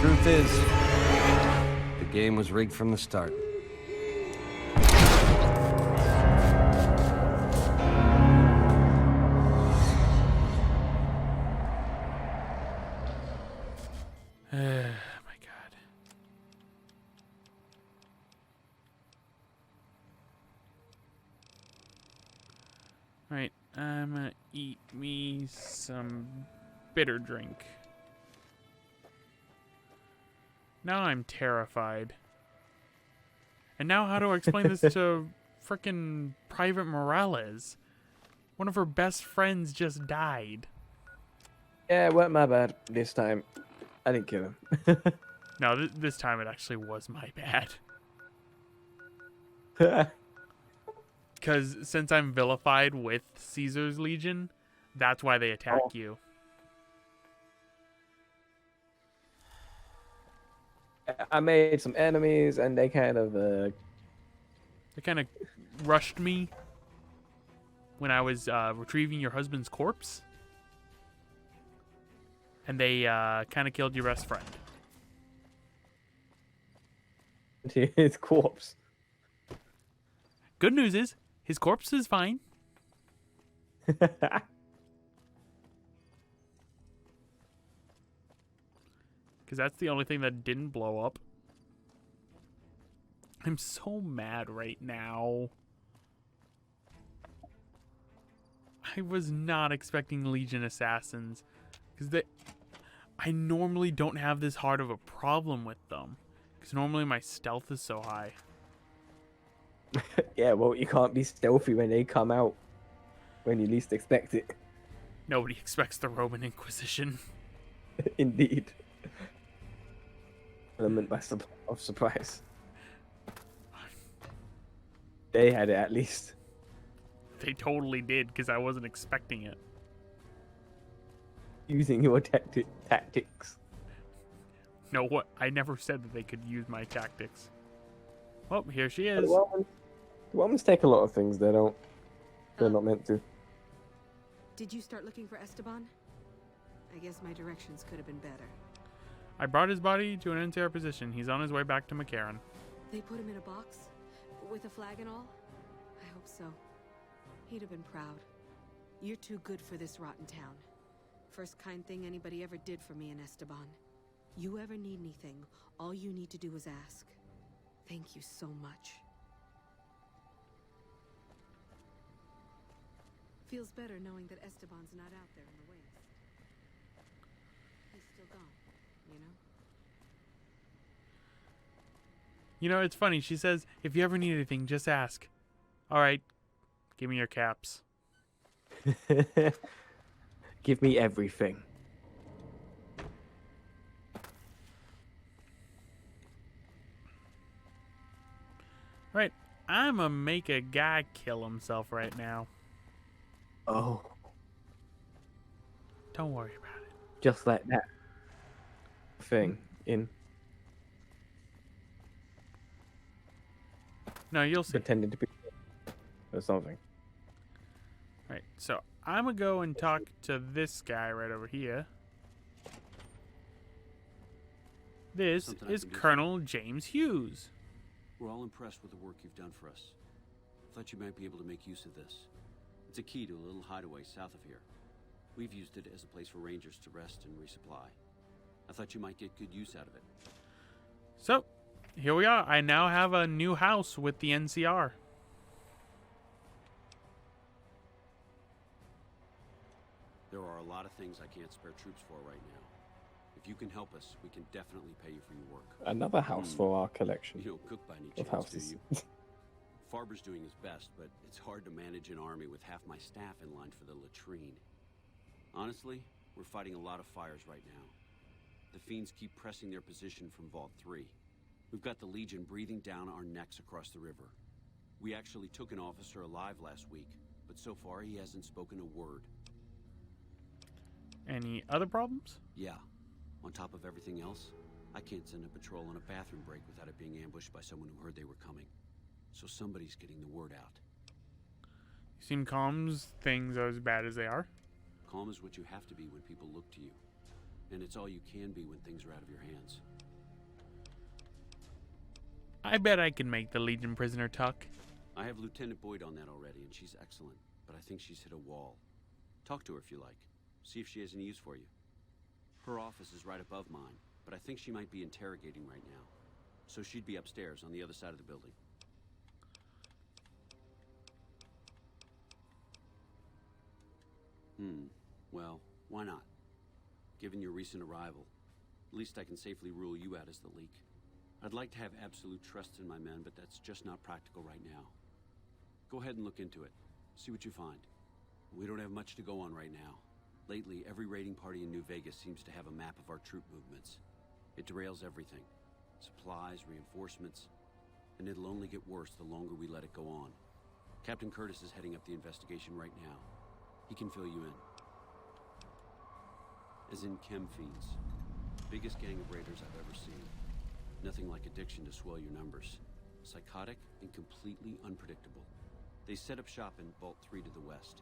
Truth is, the game was rigged from the start. My God. Right, I'm gonna eat me some bitter drink. Now I'm terrified. And now how do I explain this to frickin' Private Morales? One of her best friends just died. Yeah, it weren't my bad this time. I didn't kill him. No, this time it actually was my bad. Because since I'm vilified with Caesar's Legion, that's why they attack you. I made some enemies, and they kind of They kind of rushed me when I was retrieving your husband's corpse. And they kind of killed your best friend. his corpse. Good news is, his corpse is fine. Because that's the only thing that didn't blow up. I'm so mad right now. I was not expecting Legion Assassins. Because I normally don't have this hard of a problem with them. Because normally my stealth is so high. Yeah, well, you can't be stealthy when they come out. When you least expect it. Nobody expects the Roman Inquisition. Indeed. Element of surprise. They had it at least. They totally did, because I wasn't expecting it. Using your tactics. No, what? I never said that they could use my tactics. Well, here she is. The Romans take a lot of things they're not meant to. Did you start looking for Esteban? I guess my directions could have been better. I brought his body to an NCR position. He's on his way back to McCarran. They put him in a box? With a flag and all? I hope so. He'd have been proud. You're too good for this rotten town. First kind thing anybody ever did for me in Esteban. You ever need anything, all you need to do is ask. Thank you so much. Feels better knowing that Esteban's not out there in the waste. He's still gone, you know? You know, it's funny. She says, if you ever need anything, just ask. All right. Give me your caps. Give me everything. Right. I'm gonna make a guy kill himself right now. Oh. Don't worry about it. Just like that thing in No, you'll see. pretending to be or something. Right. So I'm gonna go and talk to this guy right over here. This Something I is can do for Colonel James Hughes. We're all impressed with the work you've done for us. Thought you might be able to make use of this. It's a key to a little hideaway south of here. We've used it as a place for rangers to rest and resupply. I thought you might get good use out of it. So, here we are. I now have a new house with the NCR. There are a lot of things I can't spare troops for right now. If you can help us, we can definitely pay you for your work. Another house for our collection You don't cook by any of chance, do houses. you? Farber's doing his best, but it's hard to manage an army with half my staff in line for the latrine. Honestly, we're fighting a lot of fires right now. The fiends keep pressing their position from Vault 3. We've got the Legion breathing down our necks across the river. We actually took an officer alive last week, but so far he hasn't spoken a word. Any other problems? Yeah. On top of everything else, I can't send a patrol on a bathroom break without it being ambushed by someone who heard they were coming. So somebody's getting the word out. You seem calm. Things are as bad as they are. Calm is what you have to be when people look to you. And it's all you can be when things are out of your hands. I bet I can make the Legion prisoner talk. I have Lieutenant Boyd on that already, and she's excellent. But I think she's hit a wall. Talk to her if you like. See if she has any use for you. Her office is right above mine, but I think she might be interrogating right now. So she'd be upstairs on the other side of the building. Well, why not? Given your recent arrival, at least I can safely rule you out as the leak. I'd like to have absolute trust in my men, but that's just not practical right now. Go ahead and look into it. See what you find. We don't have much to go on right now. Lately, every raiding party in New Vegas seems to have a map of our troop movements. It derails everything. Supplies, reinforcements, and it'll only get worse the longer we let it go on. Captain Curtis is heading up the investigation right now. He can fill you in. As in chem fiends. Biggest gang of raiders I've ever seen. Nothing like addiction to swell your numbers. Psychotic and completely unpredictable. They set up shop in Vault 3 to the west.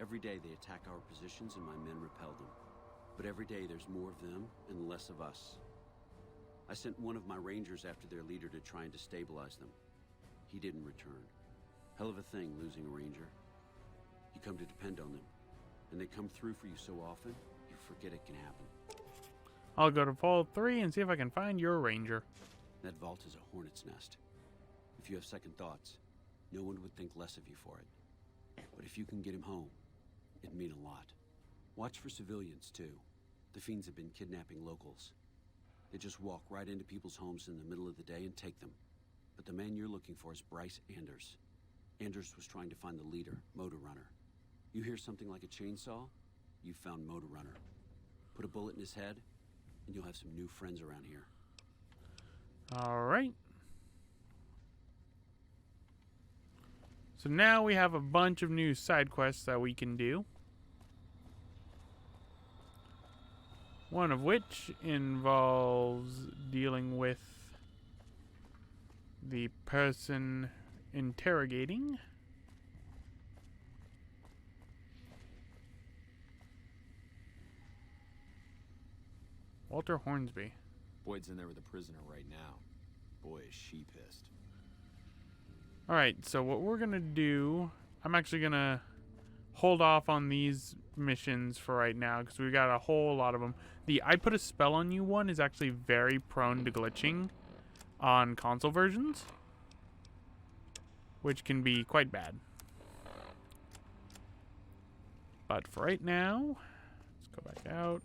Every day they attack our positions and my men repel them. But every day there's more of them and less of us. I sent one of my rangers after their leader to try and destabilize them. He didn't return. Hell of a thing, losing a ranger. You come to depend on them, and they come through for you so often, you forget it can happen. I'll go to Vault 3 and see if I can find your ranger. That vault is a hornet's nest. If you have second thoughts, no one would think less of you for it. But if you can get him home, it'd mean a lot. Watch for civilians, too. The fiends have been kidnapping locals. They just walk right into people's homes in the middle of the day and take them. But the man you're looking for is Bryce Anders. Anders was trying to find the leader, Motor Runner. You hear something like a chainsaw? You found Motor Runner. Put a bullet in his head, and you'll have some new friends around here. Alright. So now we have a bunch of new side quests that we can do. One of which involves dealing with the person interrogating. Walter Hornsby. Boyd's in there with a prisoner right now. Boy, is she pissed. Alright, so what we're gonna do, I'm actually gonna hold off on these missions for right now because we got a whole lot of them. The I put a spell on you one is actually very prone to glitching on console versions, which can be quite bad. But for right now, let's go back out.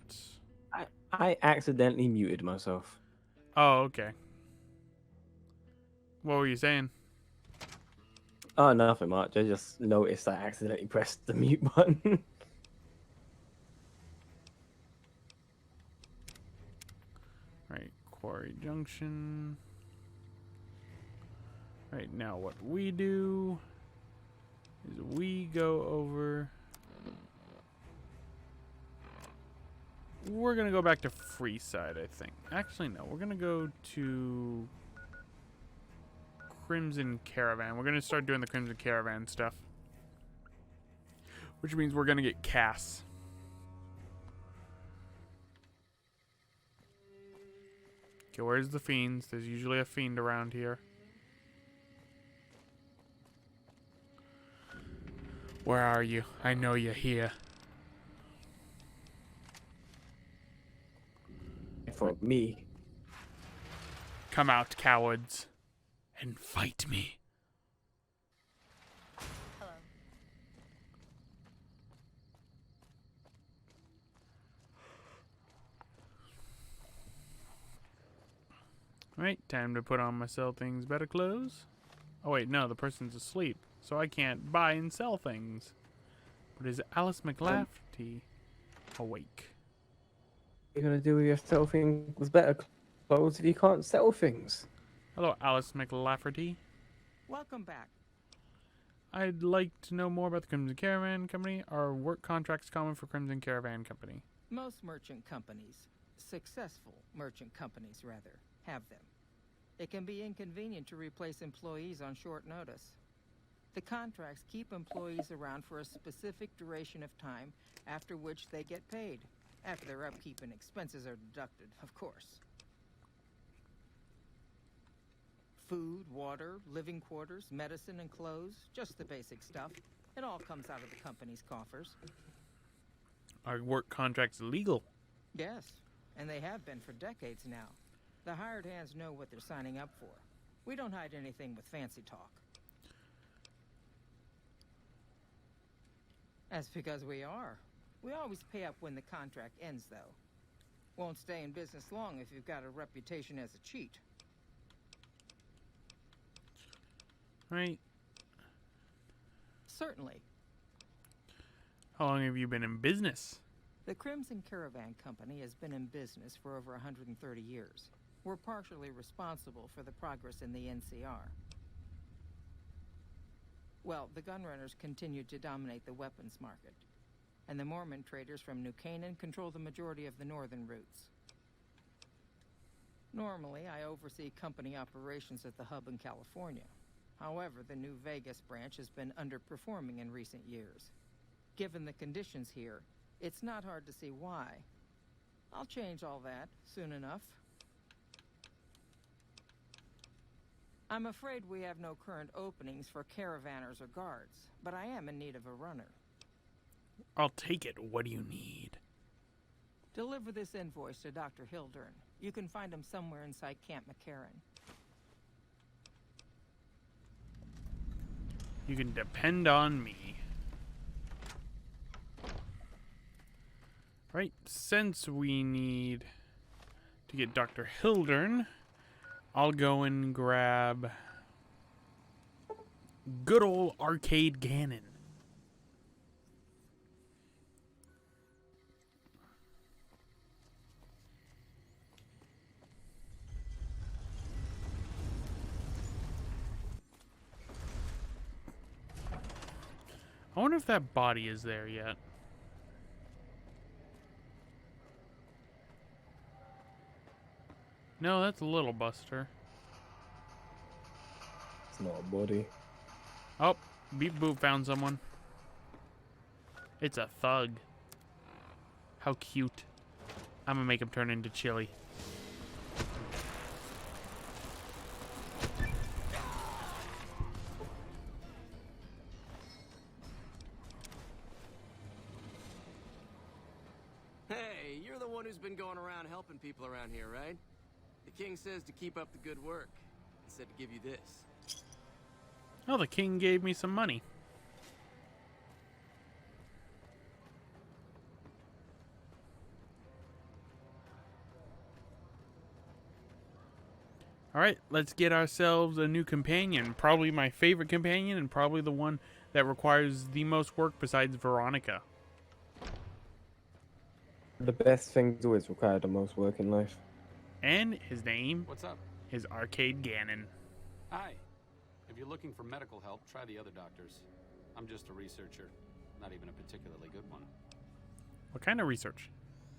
I accidentally muted myself. Oh, okay. What were you saying? Oh, nothing much. I just noticed I accidentally pressed the mute button. Right, Quarry Junction. Right now what we do is we go over. We're gonna go back to Freeside, I think. Actually, no, we're gonna go to Crimson Caravan. We're gonna start doing the Crimson Caravan stuff, which means we're gonna get Cass. Okay, where's the fiends? There's usually a fiend around here. Where are you? I know you're here. For me. Come out, cowards, and fight me. Hello. Right, time to put on my sell things better clothes. Oh wait, no, the person's asleep, so I can't buy and sell things. But is Alice McLafferty awake? You're gonna do with your sell things with better clothes if you can't sell things. Hello, Alice McLafferty. Welcome back. I'd like to know more about the Crimson Caravan Company. Are work contracts common for Crimson Caravan Company? Most merchant companies, successful merchant companies rather, have them. It can be inconvenient to replace employees on short notice. The contracts keep employees around for a specific duration of time, after which they get paid. After their upkeep and expenses are deducted, of course. Food, water, living quarters, medicine, and clothes. Just the basic stuff. It all comes out of the company's coffers. Our work contract's legal. Yes, and they have been for decades now. The hired hands know what they're signing up for. We don't hide anything with fancy talk. That's because we are. We always pay up when the contract ends, though. Won't stay in business long if you've got a reputation as a cheat. Right. Certainly. How long have you been in business? The Crimson Caravan Company has been in business for over 130 years. We're partially responsible for the progress in the NCR. Well, the gunrunners continue to dominate the weapons market, and the Mormon traders from New Canaan control the majority of the northern routes. Normally, I oversee company operations at the hub in California. However, the New Vegas branch has been underperforming in recent years. Given the conditions here, it's not hard to see why. I'll change all that soon enough. I'm afraid we have no current openings for caravanners or guards, but I am in need of a runner. I'll take it. What do you need? Deliver this invoice to Dr. Hildern. You can find him somewhere inside Camp McCarran. You can depend on me. Right, since we need to get Dr. Hildern, I'll go and grab good old Arcade Gannon. I wonder if that body is there yet. No, that's a Little Buster. It's not a body. Oh, Beep Boop found someone. It's a thug. How cute. I'm gonna make him turn into chili. Hey, you're the one who's been going around helping people around here, right? The king says to keep up the good work. He said to give you this. Oh, the king gave me some money. Alright, let's get ourselves a new companion. Probably my favorite companion and probably the one that requires the most work besides Veronica. The best things always require the most work in life. And his name What's up? is Arcade Gannon. Hi. If you're looking for medical help, try the other doctors. I'm just a researcher. Not even a particularly good one. What kind of research?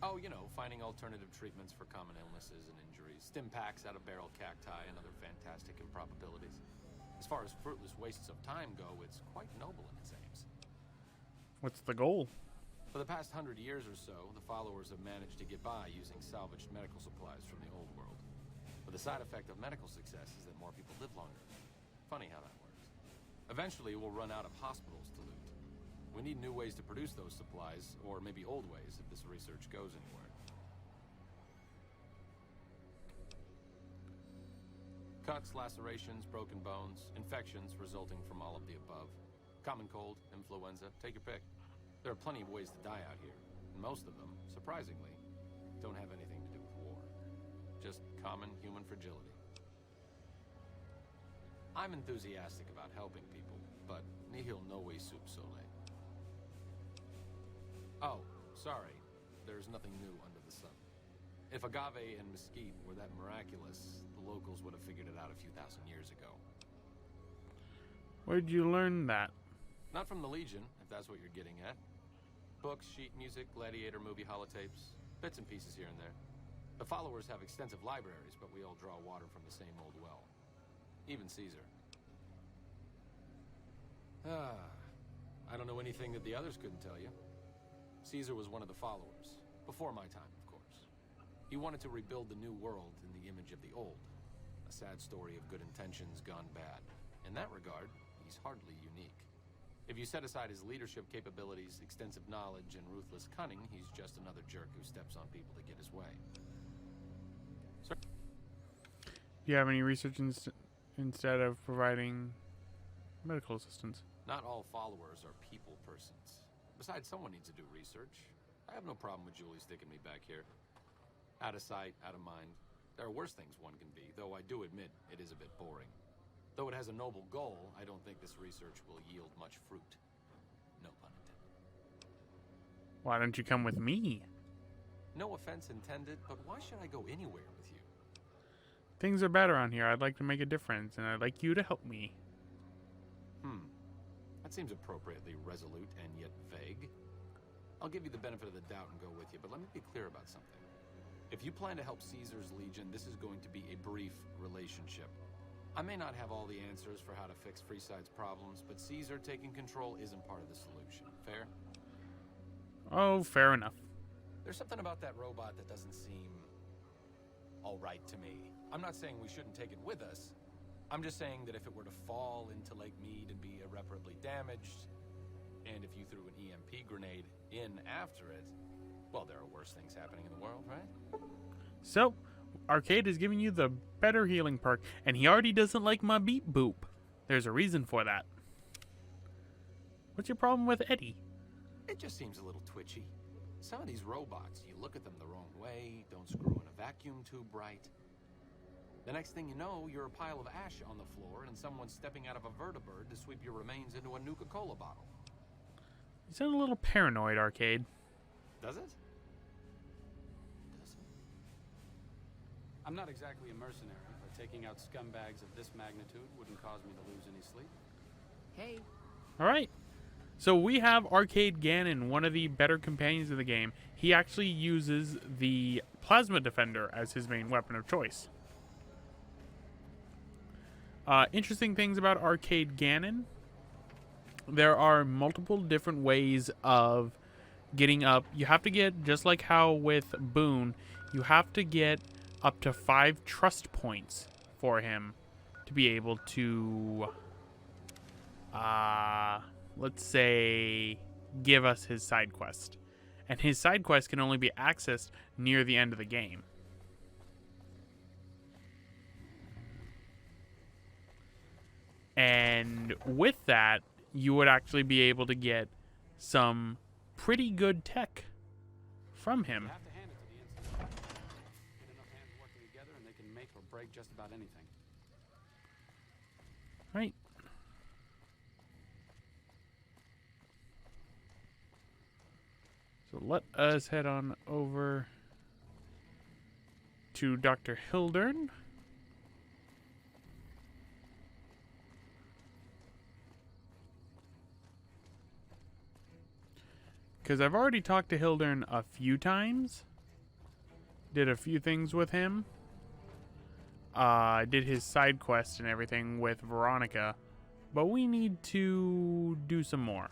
Oh, you know, finding alternative treatments for common illnesses and injuries. Stim packs out of barrel cacti and other fantastic improbabilities. As far as fruitless wastes of time go, it's quite noble in its aims. What's the goal? For the past 100 years or so, the followers have managed to get by using salvaged medical supplies from the old world. But the side effect of medical success is that more people live longer. Funny how that works. Eventually, we'll run out of hospitals to loot. We need new ways to produce those supplies, or maybe old ways if this research goes anywhere. Cuts, lacerations, broken bones, infections resulting from all of the above. Common cold, influenza, take your pick. There are plenty of ways to die out here, and most of them, surprisingly, don't have anything to do with war. Just common human fragility. I'm enthusiastic about helping people, but nihil novi sub sole. Oh, sorry. There's nothing new under the sun. If agave and mesquite were that miraculous, the locals would have figured it out a few thousand years ago. Where'd you learn that? Not from the Legion, if that's what you're getting at. Books, sheet music, gladiator movie holotapes, bits and pieces here and there. The followers have extensive libraries, but we all draw water from the same old well. Even Caesar. I don't know anything that the others couldn't tell you. Caesar was one of the followers. Before my time, of course. He wanted to rebuild the new world in the image of the old. A sad story of good intentions gone bad. In that regard, he's hardly unique. If you set aside his leadership capabilities, extensive knowledge, and ruthless cunning, he's just another jerk who steps on people to get his way. Sir? Do you have any research instead of providing medical assistance? Not all followers are people persons. Besides, someone needs to do research. I have no problem with Julie sticking me back here. Out of sight, out of mind. There are worse things one can be, though I do admit it is a bit boring. Though it has a noble goal, I don't think this research will yield much fruit. No pun intended. Why don't you come with me? No offense intended, but why should I go anywhere with you? Things are bad around here. I'd like to make a difference, and I'd like you to help me. That seems appropriately resolute and yet vague. I'll give you the benefit of the doubt and go with you, but let me be clear about something. If you plan to help Caesar's Legion, this is going to be a brief relationship. I may not have all the answers for how to fix Freeside's problems, but Caesar taking control isn't part of the solution. Fair? Oh, fair enough. There's something about that robot that doesn't seem all right to me. I'm not saying we shouldn't take it with us. I'm just saying that if it were to fall into Lake Mead and be irreparably damaged, and if you threw an EMP grenade in after it, well, there are worse things happening in the world, right? So, Arcade is giving you the better healing perk, and he already doesn't like my beep boop. There's a reason for that. What's your problem with Eddie? It just seems a little twitchy. Some of these robots, you look at them the wrong way, don't screw in a vacuum tube right. The next thing you know, you're a pile of ash on the floor and someone's stepping out of a vertibird to sweep your remains into a Nuka-Cola bottle. You sound a little paranoid, Arcade. Does it? I'm not exactly a mercenary, but taking out scumbags of this magnitude wouldn't cause me to lose any sleep. Hey, Alright. So we have Arcade Gannon, one of the better companions of the game. He actually uses the Plasma Defender as his main weapon of choice. Interesting things about Arcade Gannon. There are multiple different ways of getting up. You have to get, just like how with Boone, you have to get up to 5 trust points for him to be able to, let's say, give us his side quest. And his side quest can only be accessed near the end of the game. And with that, you would actually be able to get some pretty good tech from him. You have to hand it to the instant. Get enough hands working together and they can make or break just about anything. Right. So let us head on over to Dr. Hildern. Because I've already talked to Hildern a few times. Did a few things with him. Did his side quest and everything with Veronica. But we need to do some more.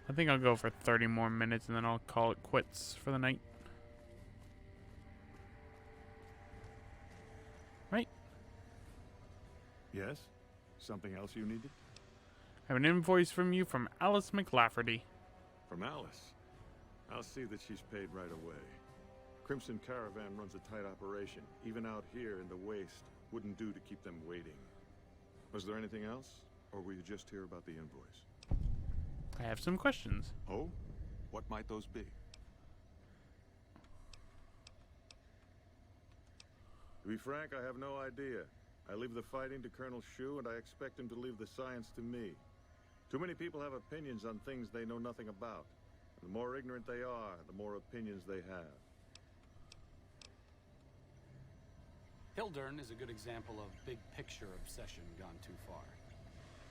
I think I'll go for 30 more minutes and then I'll call it quits for the night. Right? Yes? Something else you needed? I have an invoice from you from Alice McLafferty. From Alice. I'll see that she's paid right away. Crimson Caravan runs a tight operation. Even out here in the waste, wouldn't do to keep them waiting. Was there anything else? Or were you just here about the invoice? I have some questions. Oh? What might those be? To be frank, I have no idea. I leave the fighting to Colonel Shu, and I expect him to leave the science to me. Too many people have opinions on things they know nothing about. The more ignorant they are, the more opinions they have. Hildern is a good example of big picture obsession gone too far.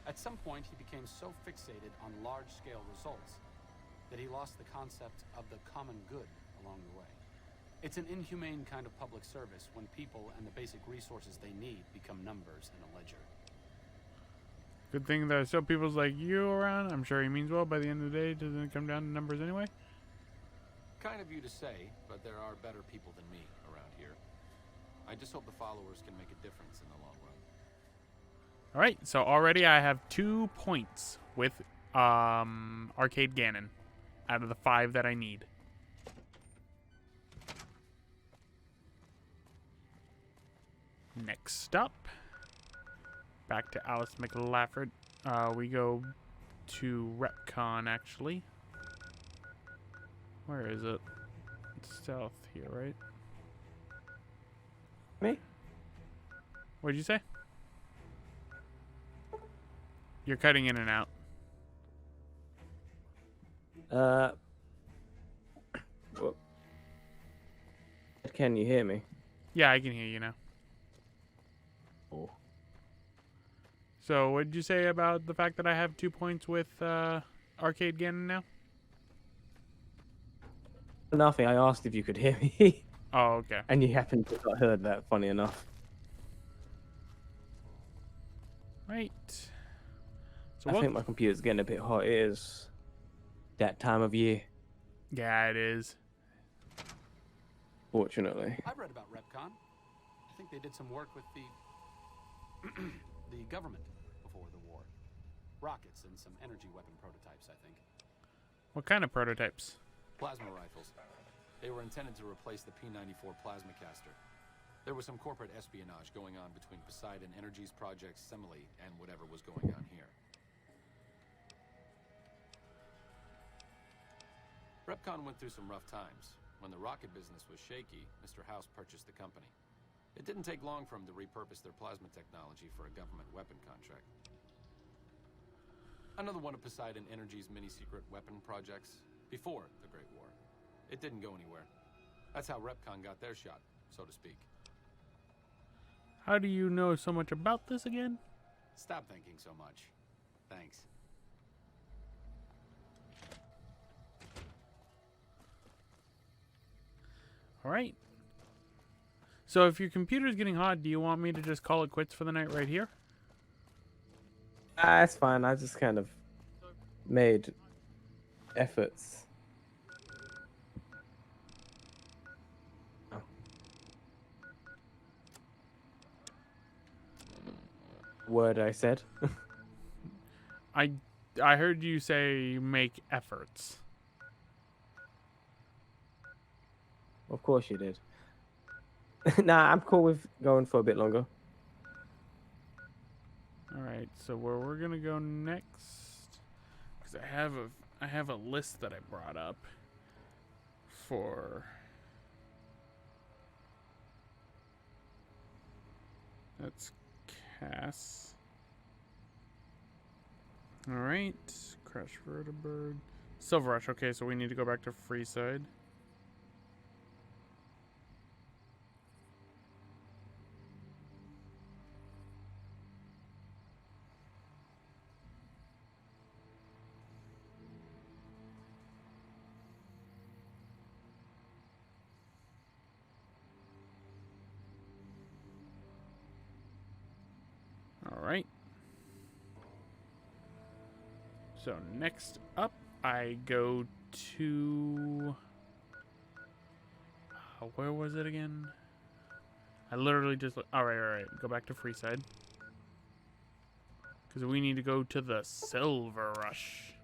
At some point, he became so fixated on large-scale results that he lost the concept of the common good along the way. It's an inhumane kind of public service when people and the basic resources they need become numbers in a ledger. Good thing there's still people's like you around. I'm sure he means well. By the end of the day, doesn't it come down to numbers anyway? Kind of you to say, but there are better people than me around here. I just hope the followers can make a difference in the long run. All right, so already I have 2 points with Arcade Ganon out of the 5 that I need. Next up, back to Alice McLafford. We go to RepCon, actually. Where is it? It's south here, right? Me? What'd you say? You're cutting in and out. Well, can you hear me? Yeah, I can hear you now. Oh. So, what did you say about the fact that I have 2 points with Arcade Ganon now? Nothing. I asked if you could hear me, Oh, okay. and you happened to have heard that. Funny enough. Right. So I what? think my computer's getting a bit hot. It is that time of year, Yeah, it is. fortunately. I read about RepCon. I think they did some work with the the government before the war. Rockets and some energy weapon prototypes, I think. What kind of prototypes? Plasma rifles. They were intended to replace the P-94 plasma caster. There was some corporate espionage going on between Poseidon Energy's project Semele and whatever was going on here. RepCon went through some rough times. When the rocket business was shaky, Mr. House purchased the company. It didn't take long for him to repurpose their plasma technology for a government weapon contract. Another one of Poseidon Energy's mini-secret weapon projects before the Great War. It didn't go anywhere. That's how RepCon got their shot, so to speak. How do you know so much about this again? Stop thinking so much. Thanks. All right. So if your computer's getting hot, do you want me to just call it quits for the night right here? It's fine. I just kind of made efforts. Oh. Word I said. I heard you say make efforts. Of course you did. Nah, I'm cool with going for a bit longer. All right. So where we're gonna go next? Because I have a list that I brought up for. That's Cass. All right. Crash Vertibird. Silver Rush. Okay, so we need to go back to Freeside. All right. So next up, I go to where was it again? I literally just all right. Go back to Freeside because we need to go to the Silver Rush.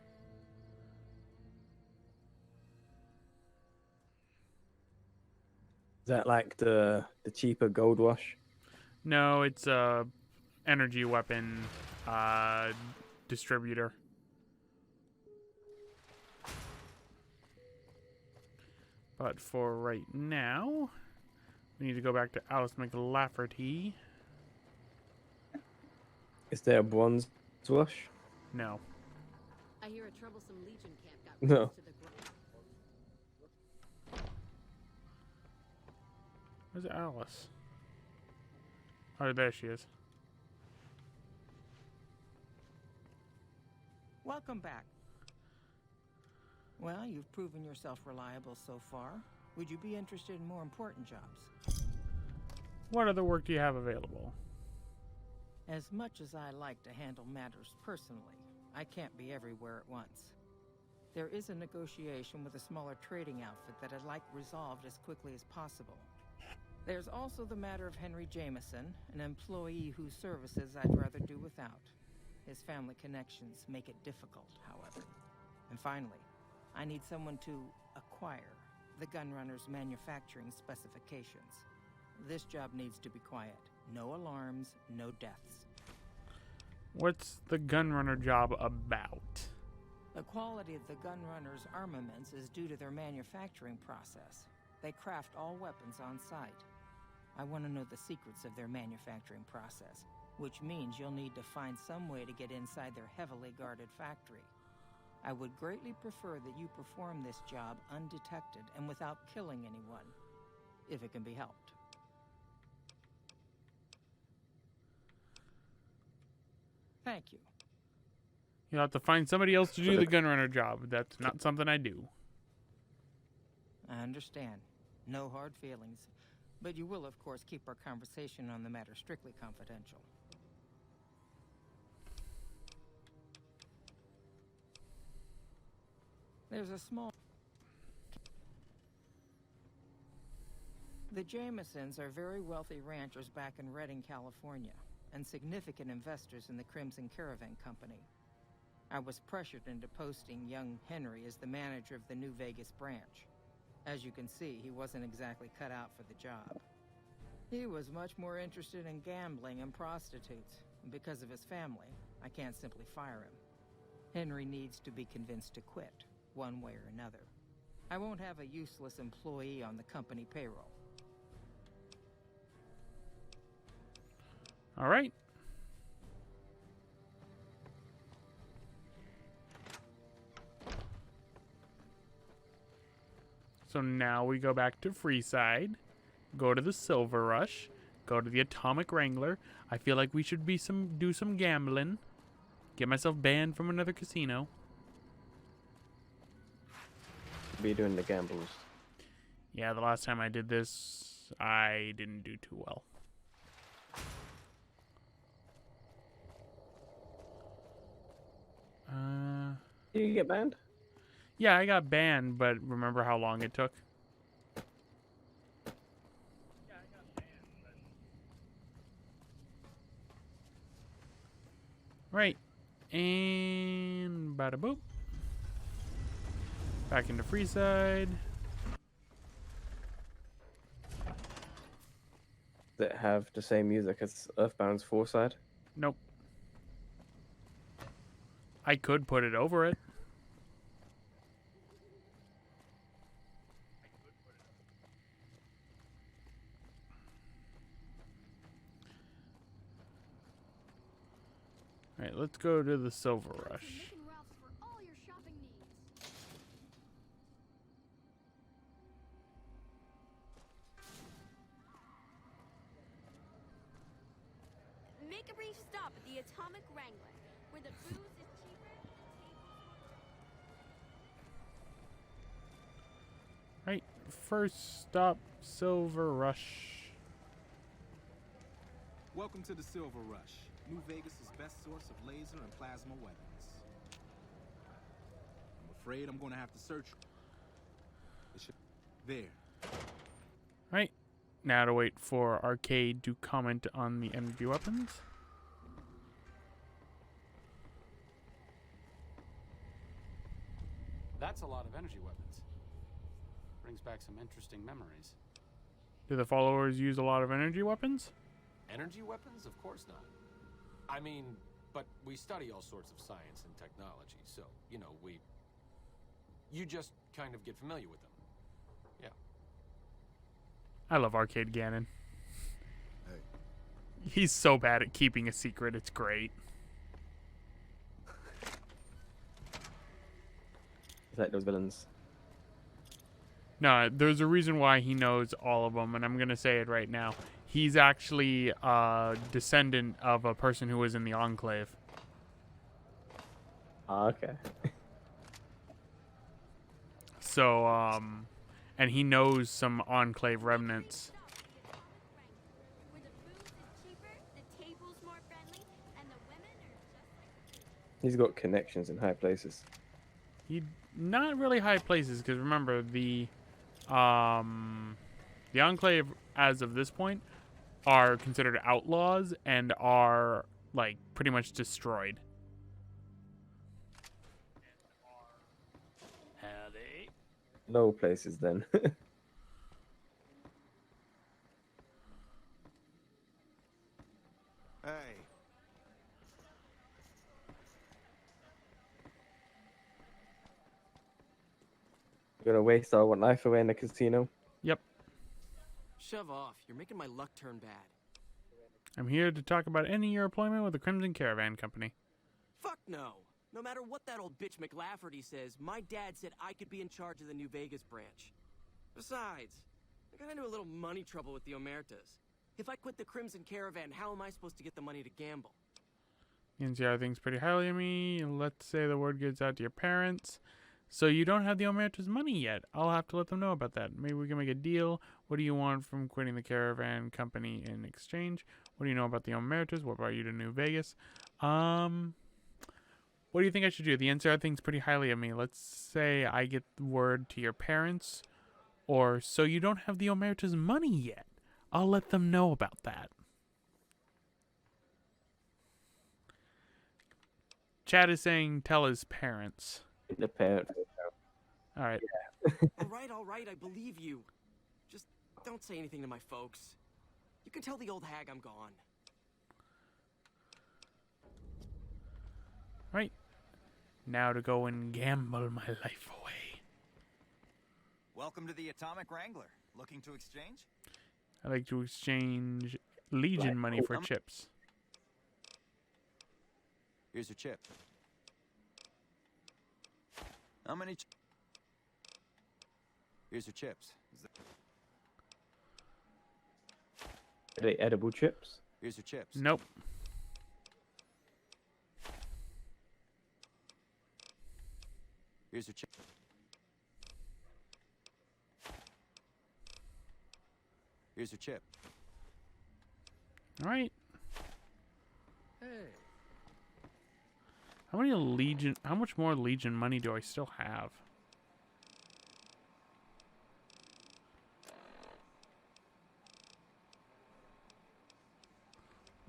Is that like the cheaper gold rush? No, it's a energy weapon distributor. But for right now, we need to go back to Alice McLafferty. Is there a bronze rush? No. I hear a troublesome Legion camp got No. close to the ground. Where's Alice? Oh, there she is. Welcome back. Well, you've proven yourself reliable so far. Would you be interested in more important jobs? What other work do you have available? As much as I like to handle matters personally, I can't be everywhere at once. There is a negotiation with a smaller trading outfit that I'd like resolved as quickly as possible. There's also the matter of Henry Jameson, an employee whose services I'd rather do without. His family connections make it difficult, however. And finally, I need someone to acquire the Gunrunner's manufacturing specifications. This job needs to be quiet. No alarms, no deaths. What's the Gunrunner job about? The quality of the Gunrunner's armaments is due to their manufacturing process. They craft all weapons on site. I want to know the secrets of their manufacturing process, which means you'll need to find some way to get inside their heavily guarded factory. I would greatly prefer that you perform this job undetected and without killing anyone, if it can be helped. Thank you. You'll have to find somebody else to do the Gunrunner job. That's not something I do. I understand. No hard feelings. But you will, of course, keep our conversation on the matter strictly confidential. There's a small... The Jamesons are very wealthy ranchers back in Redding, California, and significant investors in the Crimson Caravan Company. I was pressured into posting young Henry as the manager of the New Vegas branch. As you can see, he wasn't exactly cut out for the job. He was much more interested in gambling and prostitutes, and because of his family, I can't simply fire him. Henry needs to be convinced to quit, one way or another. I won't have a useless employee on the company payroll. All right. So now we go back to Freeside, go to the Silver Rush, go to the Atomic Wrangler. I feel like we should do some gambling. Get myself banned from another casino. Be doing the gambles. Yeah, the last time I did this, I didn't do too well. Did you get banned? Yeah, I got banned, but remember how long it took? Right. And bada boop. Back into Freeside. Does it have the same music as Earthbound's Foreside? Nope. I could put it over it. All right, let's go to the Silver Rush. Make a brief stop at the Atomic Wrangler, where the booze is cheaper and the tables... Right, first stop, Silver Rush. Welcome to the Silver Rush, New Vegas' best source of laser and plasma weapons. I'm afraid I'm gonna have to search. There. Right, now to wait for Arcade to comment on the energy weapons. That's a lot of energy weapons. Brings back some interesting memories. Do the followers use a lot of energy weapons? Energy weapons? Of course not. I mean, but we study all sorts of science and technology, so, you know, you just kind of get familiar with them. Yeah. I love Arcade Gannon. Hey. He's so bad at keeping a secret, it's great. Is that those villains? No, there's a reason why he knows all of them, and I'm going to say it right now. He's actually a descendant of a person who was in the Enclave. Ah, okay. So, and he knows some Enclave remnants. Where the booze is cheaper, the tables more friendly, He's got connections in high places. Not really high places, because remember the Enclave as of this point are considered outlaws and are like pretty much destroyed. Howdy. Low places then. Hey. You're gonna waste our life away in the casino. Yep. Shove off. You're making my luck turn bad. I'm here to talk about ending your employment with the Crimson Caravan Company. Fuck no. No matter what that old bitch McLafferty says, my dad said I could be in charge of the New Vegas branch. Besides, I got into a little money trouble with the Omertas. If I quit the Crimson Caravan, how am I supposed to get the money to gamble? The NCR thinks pretty highly of me. Let's say the word gets out to your parents. So you don't have the Omerta's money yet. I'll have to let them know about that. Maybe we can make a deal. What do you want from quitting the Caravan Company in exchange? What do you know about the Omertas? What brought you to New Vegas? What do you think I should do? The NCR thinks pretty highly of me. Let's say I get the word to your parents. Or, so you don't have the Omerta's money yet. I'll let them know about that. Chad is saying tell his parents. The parents. All right. All right, I believe you. Just don't say anything to my folks. You can tell the old hag I'm gone. Right. Now to go and gamble my life away. Welcome to the Atomic Wrangler. Looking to exchange? I like to exchange Legion money for chips. Here's your chip. How many? Here's your chips. Are they edible chips? Here's your chips. Nope. Here's your chip. Here's your chip. All right. Hey. How much more Legion money do I still have?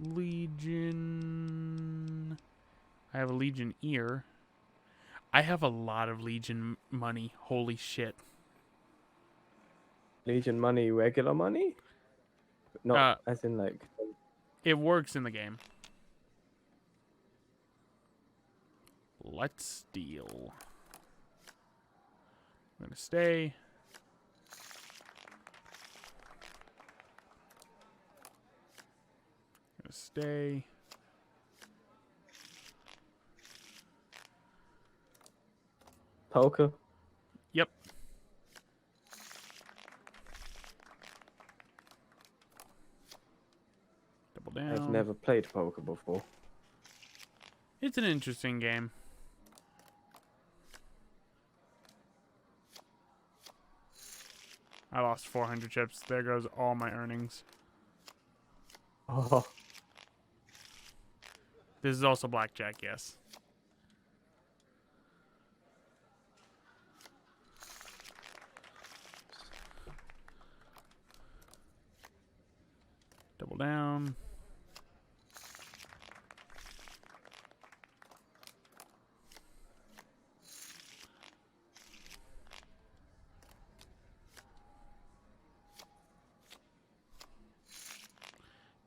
Legion. I have a Legion ear. I have a lot of Legion money. Holy shit. Legion money, regular money? Not as in like... It works in the game. Let's steal. I'm gonna stay. Gonna stay. Poker? Yep. Double down. I've never played poker before. It's an interesting game. I lost 400 chips. There goes all my earnings. Oh. This is also blackjack, yes. Double down.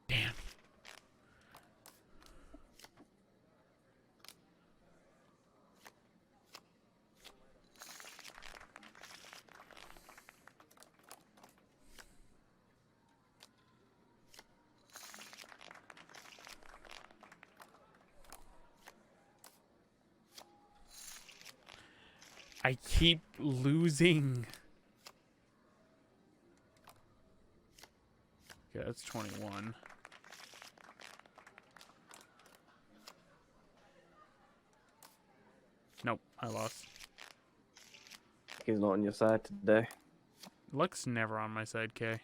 Damn. I keep losing. Okay, that's 21. Nope, I lost. He's not on your side today. Luck's never on my side, Kay.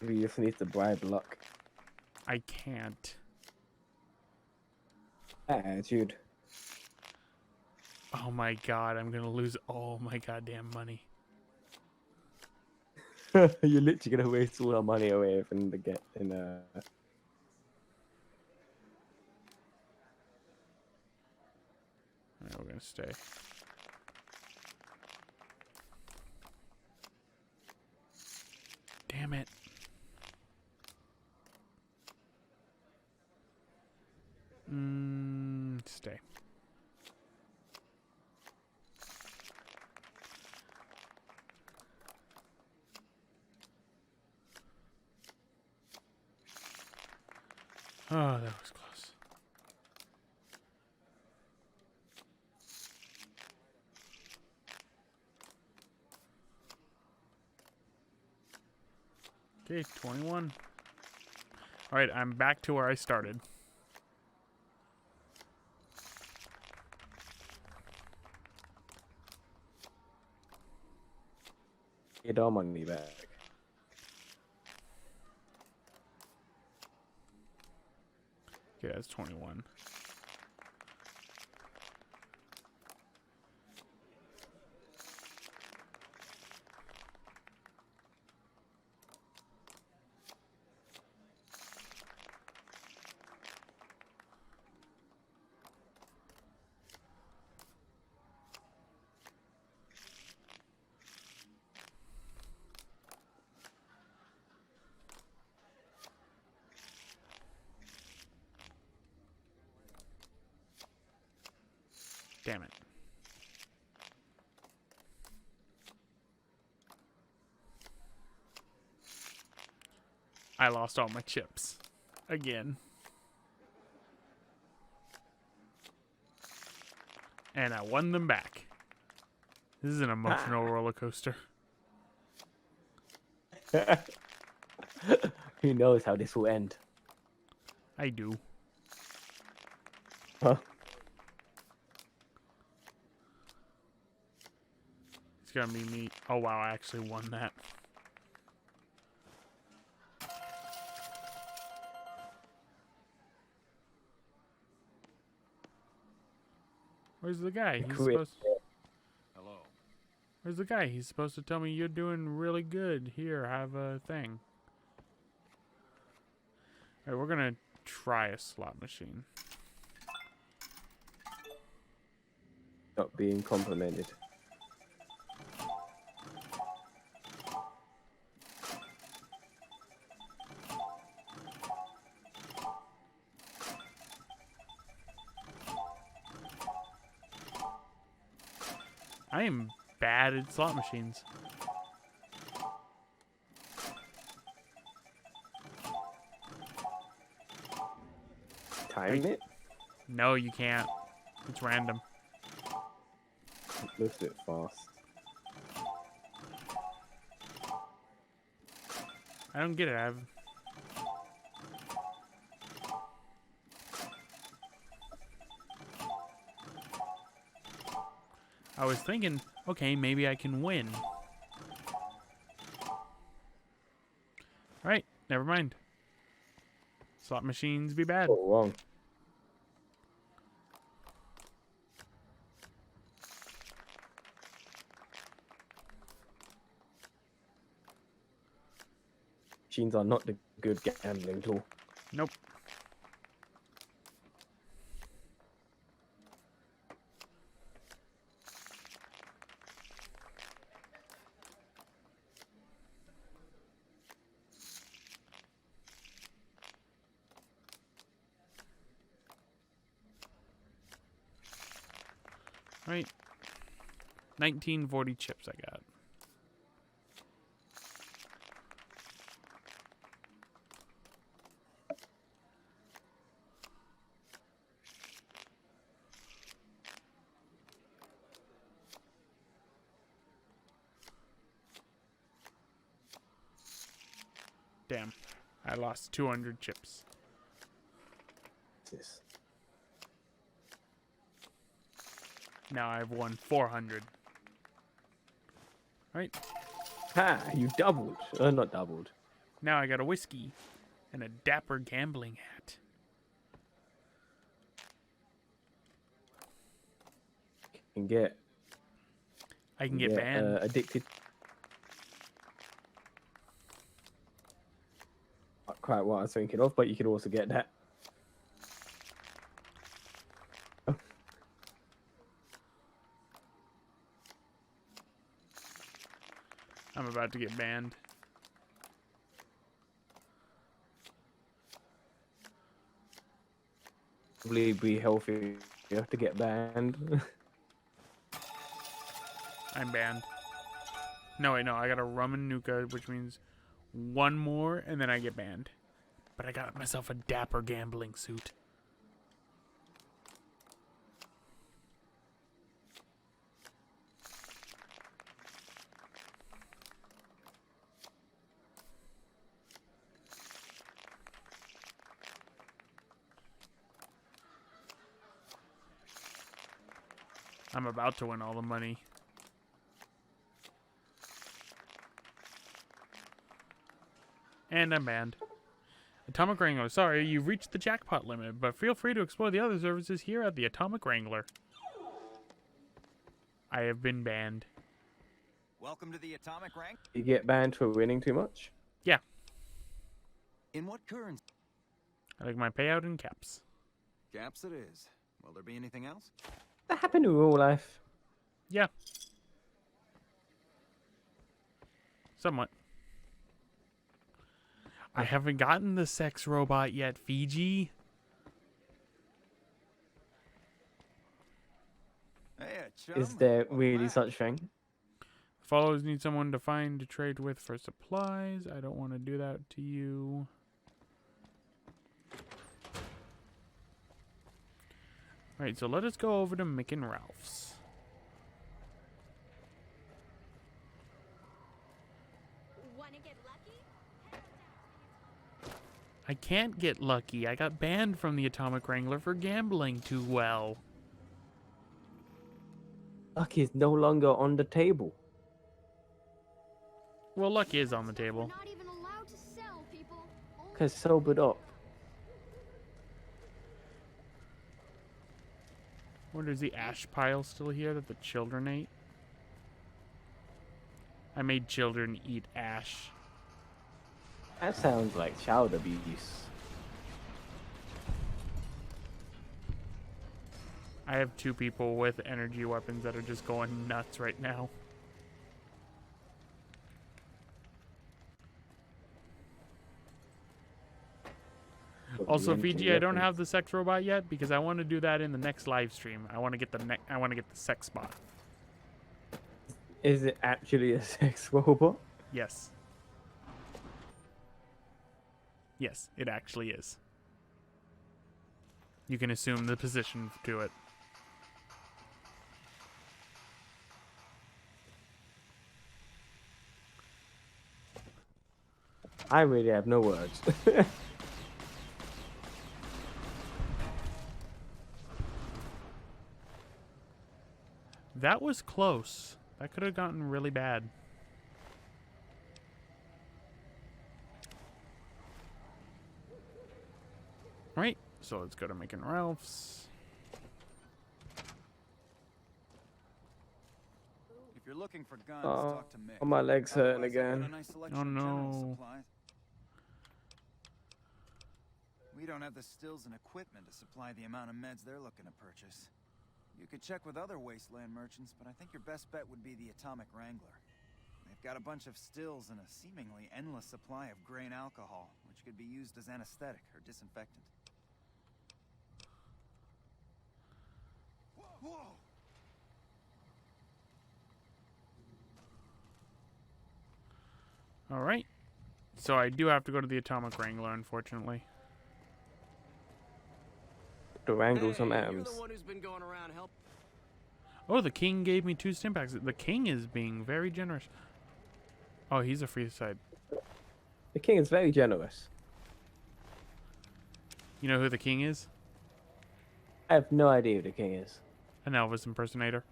You just need to bribe luck. I can't. Attitude. Oh my god, I'm gonna lose all my goddamn money. You're literally gonna waste all our money away in the Alright, we're gonna stay. Damn it. Stay. Oh, that was close. Okay, 21. Alright, I'm back to where I started. Get our money back. Okay, that's 21. Damn it. I lost all my chips. Again. And I won them back. This is an emotional roller coaster. Who knows how this will end? I do. Huh? It's gonna be me. Oh wow, I actually won that. Where's the guy? He's supposed. Hello. Where's the guy? He's supposed to tell me you're doing really good. Here, have a thing. Alright, we're gonna try a slot machine. Not being complimented. I am bad at slot machines. Time it? No, you can't. It's random. It looks a bit fast. I don't get it. I was thinking, okay, maybe I can win. Alright, never mind. Slot machines be bad. Oh, wrong. Machines are not the good gambling tool. Nope. Right. 1940 chips I got. Damn. I lost 200 chips. Yes. Now I've won 400. Right. Ha! You doubled. Not doubled. Now I got a whiskey and a dapper gambling hat. And get. I can get banned. Addicted. Not quite what I was thinking of, but you could also get that. I'm about to get banned. Probably be healthy to get banned. I'm banned. No, wait, no. I got a rum and nuka, which means one more, and then I get banned. But I got myself a dapper gambling suit. I'm about to win all the money. And I'm banned. Atomic Wrangler, sorry, you've reached the jackpot limit, but feel free to explore the other services here at the Atomic Wrangler. I have been banned. Welcome to the Atomic Wrangler. You get banned for winning too much? Yeah. In what currency? I like my payout in caps. Caps it is. Will there be anything else? That happened in real life. Yeah. Somewhat. I haven't gotten the sex robot yet, Fiji. Hey, chum. Is there Welcome really back. such thing? Followers need someone to find to trade with for supplies. I don't want to do that to you. Alright, so let us go over to Mick and Ralph's. Wanna get lucky? I can't get lucky. I got banned from the Atomic Wrangler for gambling too well. Luck is no longer on the table. Well, luck is on the table. Not even allowed to sell, people. Only Because sobered up. Wonder, is the ash pile still here that the children ate? I made children eat ash. That sounds like child abuse. I have 2 people with energy weapons that are just going nuts right now. Also, Fiji, I don't have the sex robot yet because I want to do that in the next live stream. I want to get the sex spot. Is it actually a sex robot? Yes. Yes, it actually is. You can assume the position to it. I really have no words. That was close. That could have gotten really bad. Right, so let's go to Mick and Ralph's. If you're looking for guns, Oh, talk to Mick. my leg's hurting Otherwise, I've got again. a nice selection Oh, of general no. supplies. We don't have the stills and equipment to supply the amount of meds they're looking to purchase. You could check with other wasteland merchants, but I think your best bet would be the Atomic Wrangler. They've got a bunch of stills and a seemingly endless supply of grain alcohol, which could be used as anesthetic or disinfectant. Whoa! Alright. So I do have to go to the Atomic Wrangler, unfortunately. To wrangle some You're atoms. the one who's been going around help. Oh, the king gave me 2 stim packs. The king is being very generous. Oh, he's a free side. The king is very generous. You know who the king is? I have no idea who the king is. An Elvis impersonator.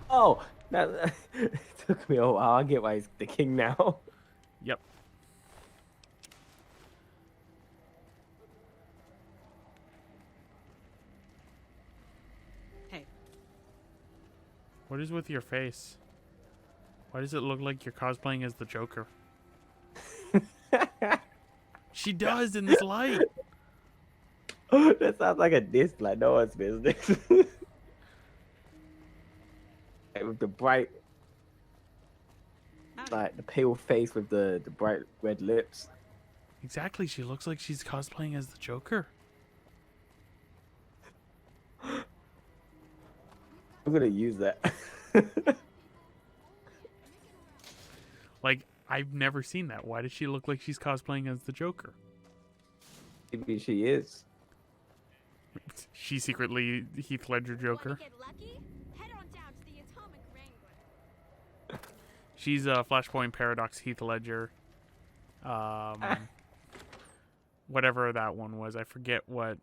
Oh, That it took me a while. I get why he's the king now. Yep. Hey. What is with your face? Why does it look like you're cosplaying as the Joker? She does in this light. That sounds like a diss, like no one's business. Like, with the bright, like the pale face with the bright red lips. Exactly. She looks like she's cosplaying as the Joker. I'm gonna use that. Like, I've never seen that. Why does she look like she's cosplaying as the Joker? Maybe she is. She's secretly Heath Ledger Joker. Get lucky? Head on down to the Atomic Wrangler. She's Flashpoint Paradox Heath Ledger. Whatever that one was. I forget what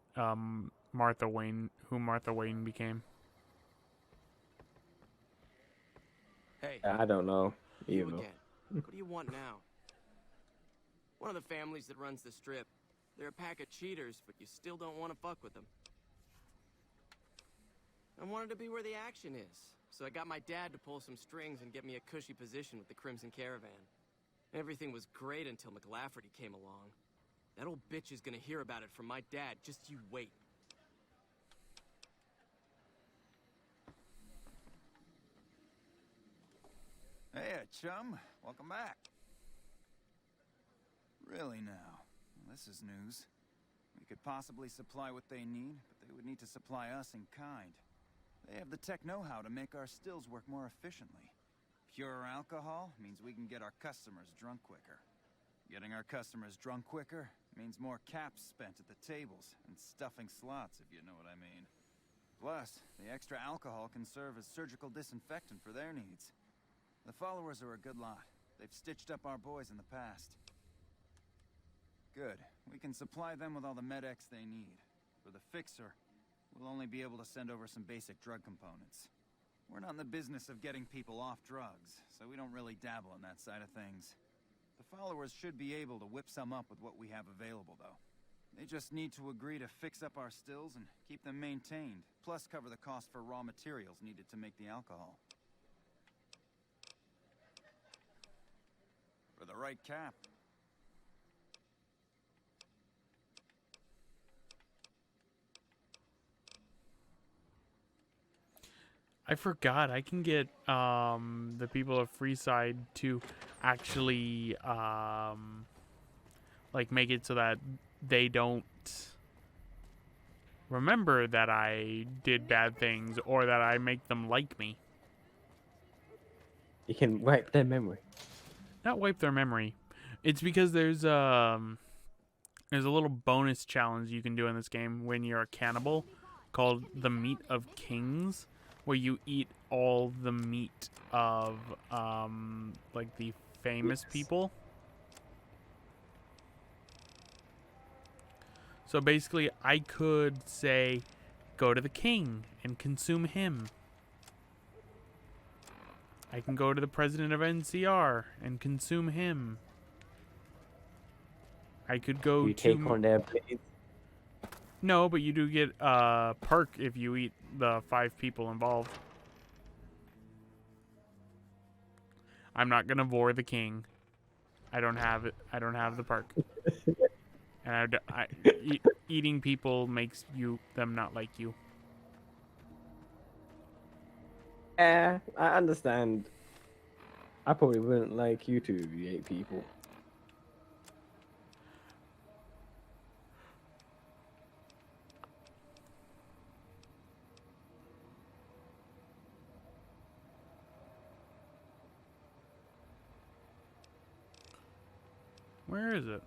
Martha Wayne became. Hey. I don't know. You Even. again. What do you want now? One of the families that runs the strip. They're a pack of cheaters, but you still don't want to fuck with them. I wanted to be where the action is, so I got my dad to pull some strings and get me a cushy position with the Crimson Caravan. Everything was great until McLafferty came along. That old bitch is gonna hear about it from my dad, just you wait. Hey, chum. Welcome back. Really now? Well, this is news. We could possibly supply what they need, but they would need to supply us in kind. They have the tech know-how to make our stills work more efficiently. Pure alcohol means we can get our customers drunk quicker. Getting our customers drunk quicker means more caps spent at the tables and stuffing slots, if you know what I mean. Plus, the extra alcohol can serve as surgical disinfectant for their needs. The followers are a good lot. They've stitched up our boys in the past. Good. We can supply them with all the med-X they need. For the fixer, we'll only be able to send over some basic drug components. We're not in the business of getting people off drugs, so we don't really dabble in that side of things. The followers should be able to whip some up with what we have available, though. They just need to agree to fix up our stills and keep them maintained, plus cover the cost for raw materials needed to make the alcohol. For the right cap. I forgot I can get the people of Freeside to actually like make it so that they don't remember that I did bad things or that I make them like me. You can wipe their memory. Not wipe their memory. It's because there's a little bonus challenge you can do in this game when you're a cannibal called the Meat of Kings, where you eat all the meat of like the famous people. So basically I could say go to the king and consume him. I can go to the president of NCR and consume him. I could go You to take on their blades. No, but you do get a perk if you eat the 5 people involved. I'm not gonna vor the king. I don't have it. I don't have the perk. And eating people makes them not like you. I understand. I probably wouldn't like you two if you ate people. Where is it?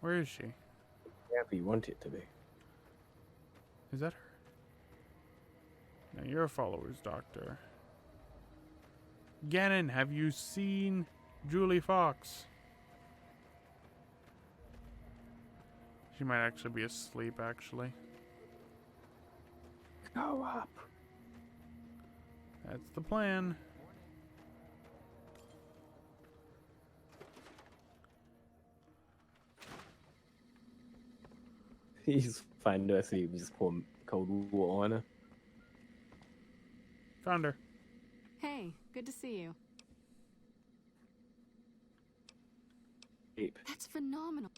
Where is she? Yeah, if you want it to be. Is that her? Now you're a follower's doctor. Gannon, have you seen Julie Fox? She might actually be asleep, actually. Go up. That's the plan. He's finding her, so you just pour cold water on her. Found her. Hey, good to see you. Ape. That's phenomenal.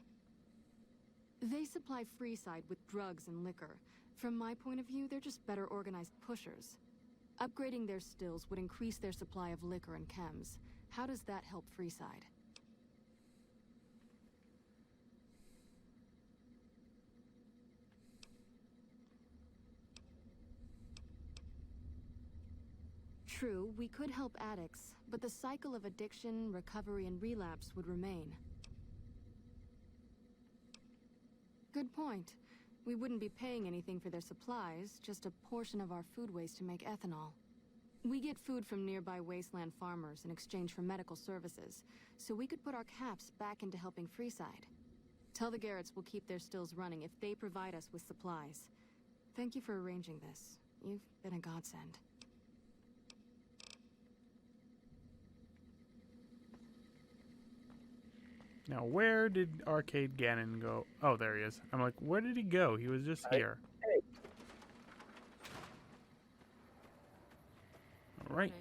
They supply Freeside with drugs and liquor. From my point of view, they're just better organized pushers. Upgrading their stills would increase their supply of liquor and chems. How does that help Freeside? True, we could help addicts, but the cycle of addiction, recovery, and relapse would remain. Good point. We wouldn't be paying anything for their supplies, just a portion of our food waste to make ethanol. We get food from nearby wasteland farmers in exchange for medical services, so we could put our caps back into helping Freeside. Tell the Garretts we'll keep their stills running if they provide us with supplies. Thank you for arranging this. You've been a godsend. Now, where did Arcade Gannon go? Oh, there he is. I'm like, where did he go? He was just here. Hey. All right.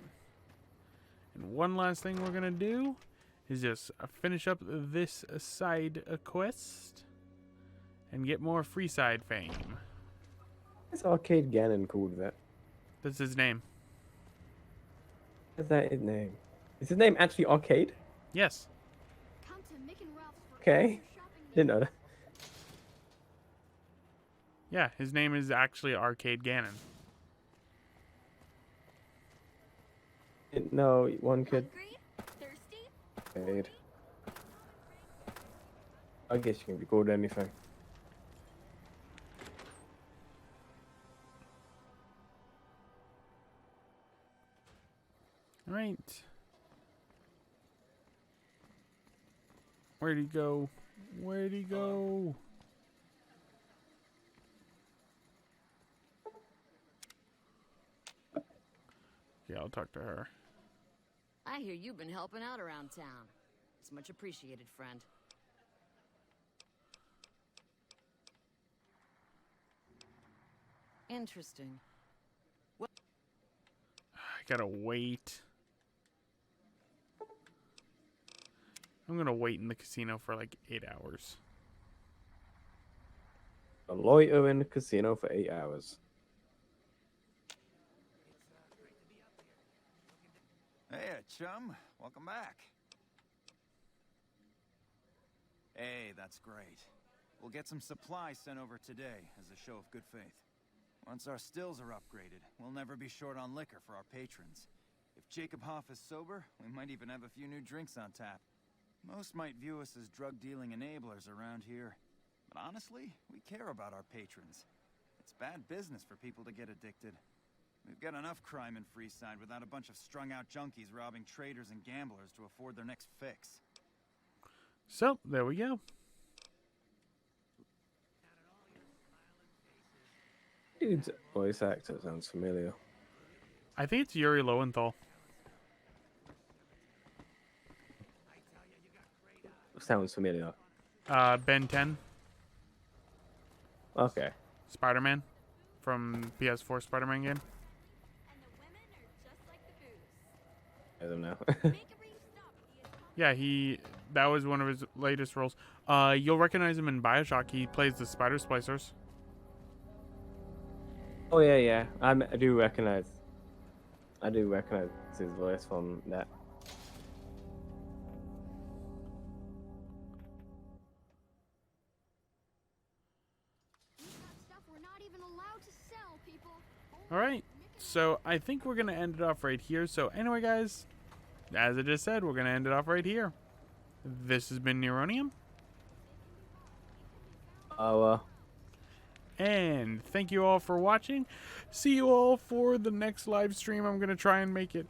And one last thing we're going to do is just finish up this side quest and get more Freeside fame. It's Arcade Gannon called that. That's his name. Is that his name? Is his name actually Arcade? Yes. Okay. Didn't know that. Yeah, his name is actually Arcade Gannon. Didn't know one could. Arcade. I guess you can record anything. All right. Where'd he go? Where'd he go? Yeah, I'll talk to her. I hear you've been helping out around town. It's much appreciated, friend. Interesting. I gotta wait. I'm gonna wait in the casino for like 8 hours. A loiter in the casino for 8 hours. Hey, chum. Welcome back. Hey, that's great. We'll get some supplies sent over today as a show of good faith. Once our stills are upgraded, we'll never be short on liquor for our patrons. If Jacob Hoff is sober, we might even have a few new drinks on tap. Most might view us as drug-dealing enablers around here. But honestly, we care about our patrons. It's bad business for people to get addicted. We've got enough crime in Freeside without a bunch of strung-out junkies robbing traders and gamblers to afford their next fix. So, there we go. Dude's voice actor sounds familiar. I think it's Yuri Lowenthal. Sounds familiar. Ben 10. Okay. Spider-Man. From PS4 Spider-Man game. I don't know. Yeah, that was one of his latest roles. You'll recognize him in BioShock. He plays the Spider Splicers. Oh yeah. I do recognize his voice from that. Alright, so I think we're going to end it off right here. So anyway, guys, as I just said, we're going to end it off right here. This has been Neuronium. And thank you all for watching. See you all for the next live stream. I'm going to try and make it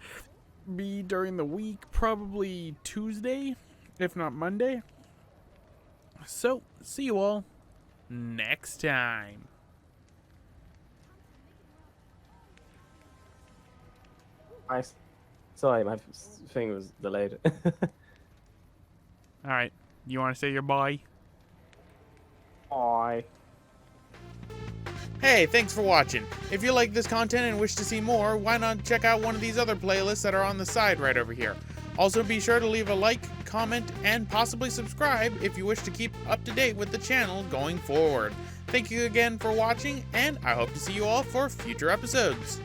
be during the week, probably Tuesday, if not Monday. So, see you all next time. Sorry, my thing was delayed. All right, you want to say your bye? Bye. Hey, thanks for watching. If you like this content and wish to see more, why not check out one of these other playlists that are on the side right over here. Also, be sure to leave a like, comment, and possibly subscribe if you wish to keep up to date with the channel going forward. Thank you again for watching, and I hope to see you all for future episodes.